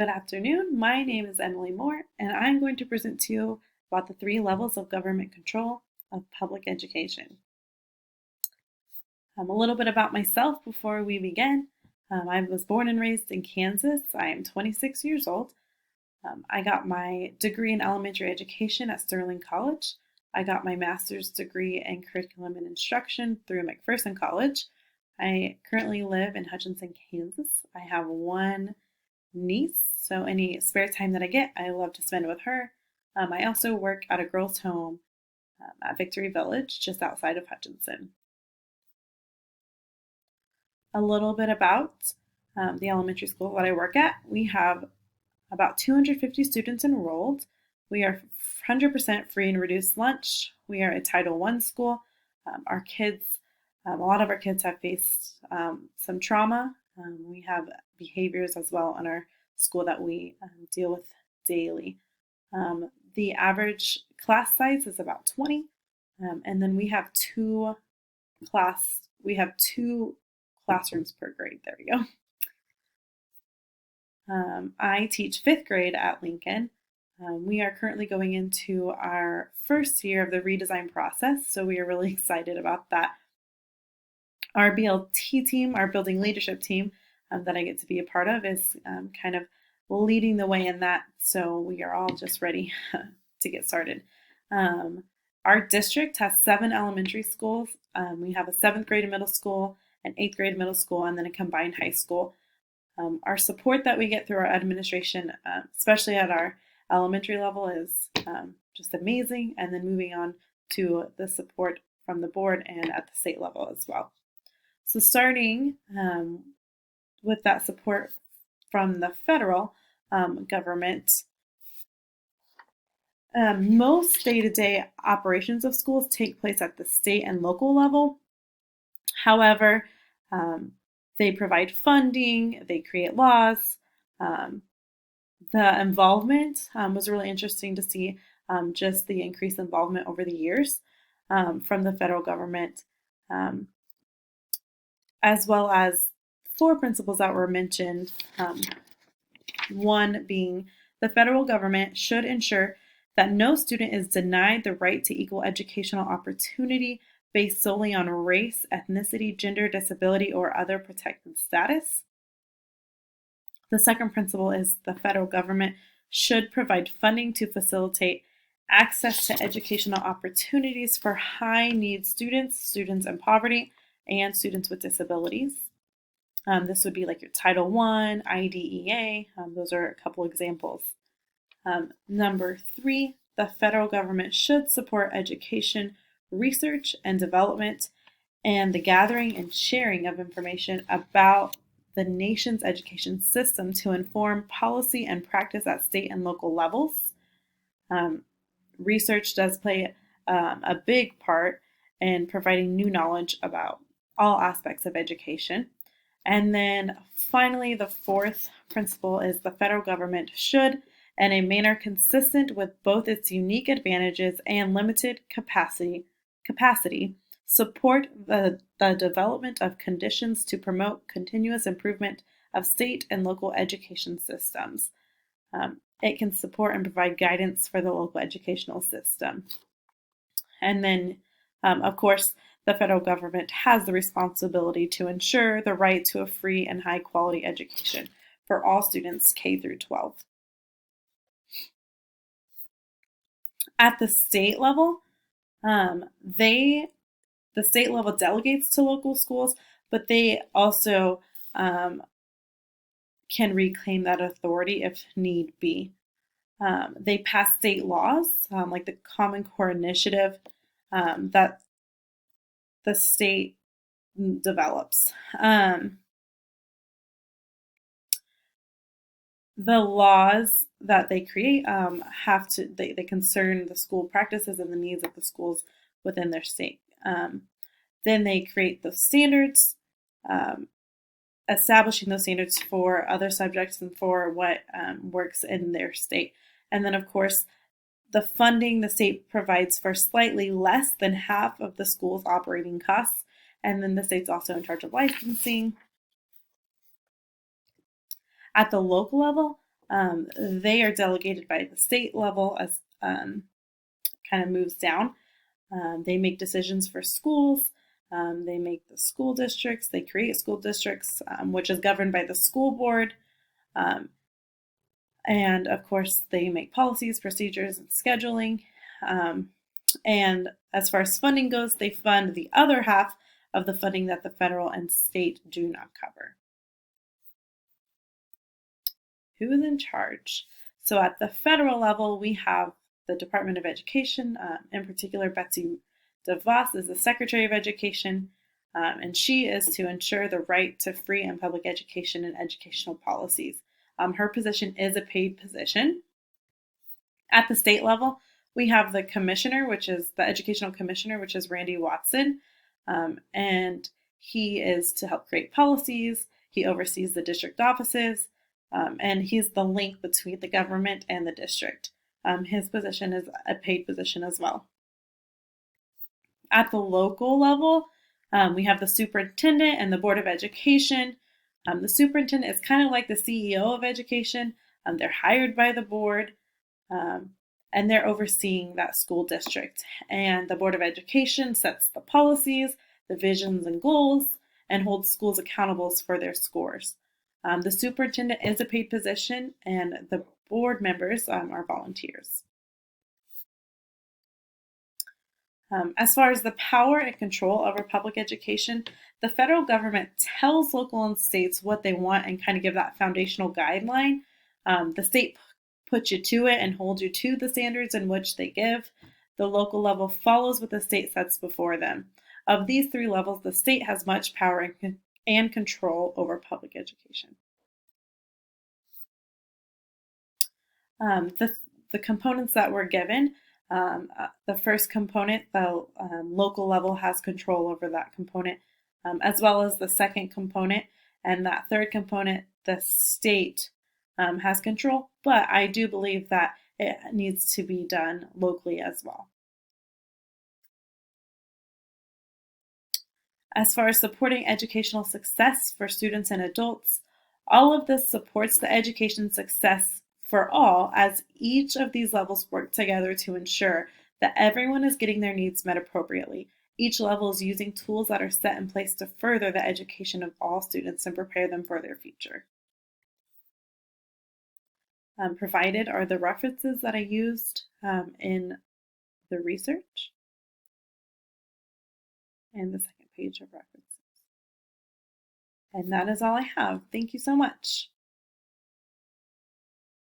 Good afternoon. My name is Emily Moore, and I'm going to present to you about the 3 levels of government control of public education. A little bit about myself before we begin. I was born and raised in Kansas. I am 26 years old. I got my degree in elementary education at Sterling College. I got my master's degree in curriculum and instruction through McPherson College. I currently live in Hutchinson, Kansas. I have one niece, so any spare time that I get, I love to spend with her. I also work at a girls' home at Victory Village, just outside of Hutchinson. A little bit about the elementary school that I work at. We have about 250 students enrolled. We are 100% free and reduced lunch. We are a Title I school. Our kids, a lot of our kids have faced some trauma. We have behaviors as well in our school that we deal with daily. The average class size is about 20, and then we have two classrooms per grade. There we go. I teach 5th grade at Lincoln. We are currently going into our first year of the redesign process, so we are really excited about that. Our BLT team, our building leadership team that I get to be a part of, is kind of leading the way in that, so we are all just ready to get started. Our district has 7 elementary schools. We have a 7th grade middle school, an 8th grade middle school, and then a combined high school. Our support that we get through our administration, especially at our elementary level, is just amazing. And then moving on to the support from the board and at the state level as well. So starting with that support from the federal government, most day-to-day operations of schools take place at the state and local level. However, they provide funding, they create laws. The involvement was really interesting to see, just the increased involvement over the years from the federal government, as well as 4 principles that were mentioned. One being the federal government should ensure that no student is denied the right to equal educational opportunity based solely on race, ethnicity, gender, disability, or other protected status. The second principle is the federal government should provide funding to facilitate access to educational opportunities for high-need students, students in poverty, and students with disabilities. This would be like your Title I, IDEA. Those are a couple examples. Number 3, the federal government should support education, research and development, and the gathering and sharing of information about the nation's education system to inform policy and practice at state and local levels. Research does play a big part in providing new knowledge about all aspects of education. And then finally, the 4th principle is the federal government should, in a manner consistent with both its unique advantages and limited capacity, support the development of conditions to promote continuous improvement of state and local education systems. It can support and provide guidance for the local educational system. And then, of course, the federal government has the responsibility to ensure the right to a free and high quality education for all students K through 12. At the state level, the state level delegates to local schools, but they also can reclaim that authority if need be. They pass state laws, like the Common Core Initiative, that the state develops. The laws that they create they concern the school practices and the needs of the schools within their state. Then they create the standards, establishing those standards for other subjects and for what works in their state. And then, of course, the funding the state provides for slightly less than half of the school's operating costs. And then the state's also in charge of licensing. At the local level, They are delegated by the state level as kind of moves down. They make decisions for schools. They make the school districts. They create school districts, which is governed by the school board. And of course, they make policies, procedures, and scheduling. And as far as funding goes, they fund the other half of the funding that the federal and state do not cover. Who is in charge? So at the federal level, we have the Department of Education. In particular, Betsy DeVos is the Secretary of Education, and she is to ensure the right to free and public education and educational policies. Her position is a paid position. At the state level, we have the commissioner, which is the educational commissioner, which is Randy Watson, and he is to help create policies. He oversees the district offices, and he's the link between the government and the district. His position is a paid position as well. At the local level, we have the superintendent and the Board of Education. The superintendent is kind of like the CEO of education. They're hired by the board, and they're overseeing that school district. And the Board of Education sets the policies, the visions and goals, and holds schools accountable for their scores. The superintendent is a paid position, and the board members are volunteers. As far as the power and control over public education, the federal government tells local and states what they want and kind of give that foundational guideline. The state puts you to it and holds you to the standards in which they give. The local level follows what the state sets before them. Of these three levels, the state has much power and control over public education. The components that were given, the first component, the local level has control over that component, as well as the second component, and that third component, the state has control, but I do believe that it needs to be done locally as well. As far as supporting educational success for students and adults, all of this supports the education success for all, as each of these levels work together to ensure that everyone is getting their needs met appropriately. Each level is using tools that are set in place to further the education of all students and prepare them for their future. Provided are the references that I used in the research and the second page of references. And that is all I have. Thank you so much.